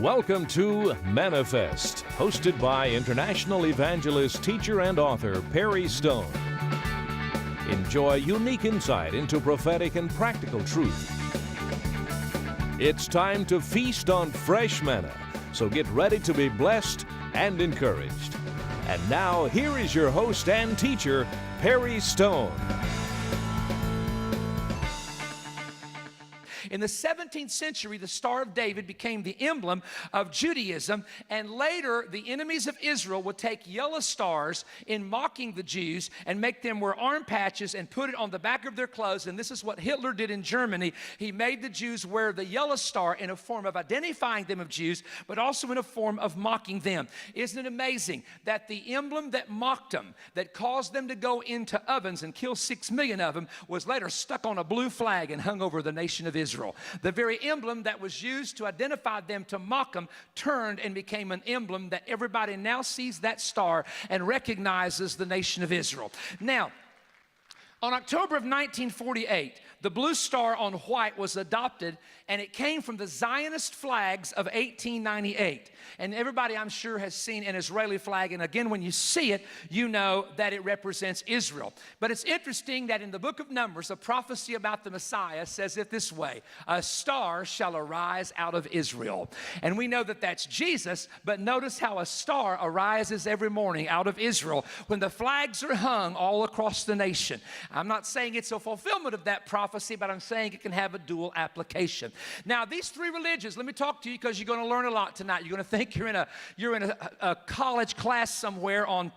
Welcome to Manifest, hosted by international evangelist, teacher, and author Perry Stone. Enjoy unique insight into prophetic and practical truth. It's time to feast on fresh manna, so get ready to be blessed and encouraged. And now, here is your host and teacher, Perry Stone. In the 17th century, the Star of David became the emblem of Judaism, and later the enemies of Israel would take yellow stars in mocking the Jews and make them wear arm patches and put it on the back of their clothes, and this is what Hitler did in Germany. He made the Jews wear the yellow star in a form of identifying them of Jews, but also in a form of mocking them. Isn't it amazing that the emblem that mocked them, that caused them to go into ovens and kill 6 million of them, was later stuck on a blue flag and hung over the nation of Israel? The very emblem that was used to identify them, to mock them, turned and became an emblem that everybody now sees that star and recognizes the nation of Israel. Now, on October of 1948, the blue star on white was adopted, and it came from the Zionist flags of 1898. And everybody, I'm sure, has seen an Israeli flag, and again, when you see it, you know that it represents Israel. But it's interesting that in the book of Numbers, a prophecy about the Messiah says it this way: a star shall arise out of Israel. And we know that that's Jesus, but notice how a star arises every morning out of Israel when the flags are hung all across the nation. I'm not saying it's a fulfillment of that prophecy, but I'm saying it can have a dual application. Now, these three religions, let me talk to you because you're going to learn a lot tonight. You're going to think you're in a college class somewhere on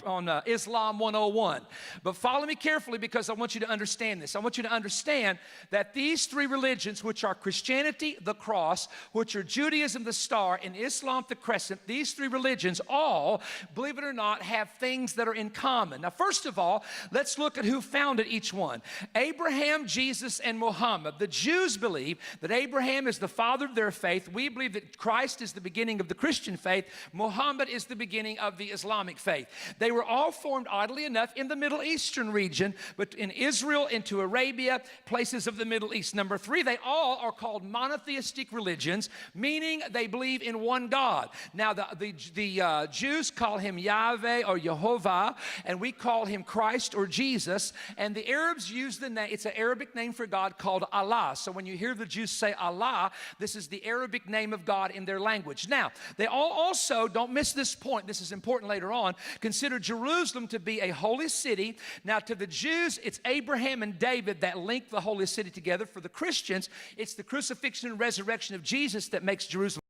Islam 101. But follow me carefully because I want you to understand this. I want you to understand that these three religions, which are Christianity, the cross, which are Judaism, the star, and Islam, the crescent, these three religions all, believe it or not, have things that are in common. Now, first of all, let's look at who founded each one. Abraham, Jesus, and Muhammad. The Jews believe that Abraham is the father of their faith. We believe that Christ is the beginning of the Christian faith. Muhammad is the beginning of the Islamic faith. They were all formed, oddly enough, in the Middle Eastern region, but in Israel, into Arabia, places of the Middle East. Number three, they all are called monotheistic religions, meaning they believe in one God. Now, the Jews call him Yahweh or Jehovah, and we call him Christ or Jesus, and the Arabs use the name, it's an Arabic name for God called Allah. So when you hear the Jews say Allah, this is the Arabic name of God in their language. Now, they all also, don't miss this point, this is important later on, consider Jerusalem to be a holy city. Now, to the Jews, it's Abraham and David that link the holy city together. For the Christians, it's the crucifixion and resurrection of Jesus that makes Jerusalem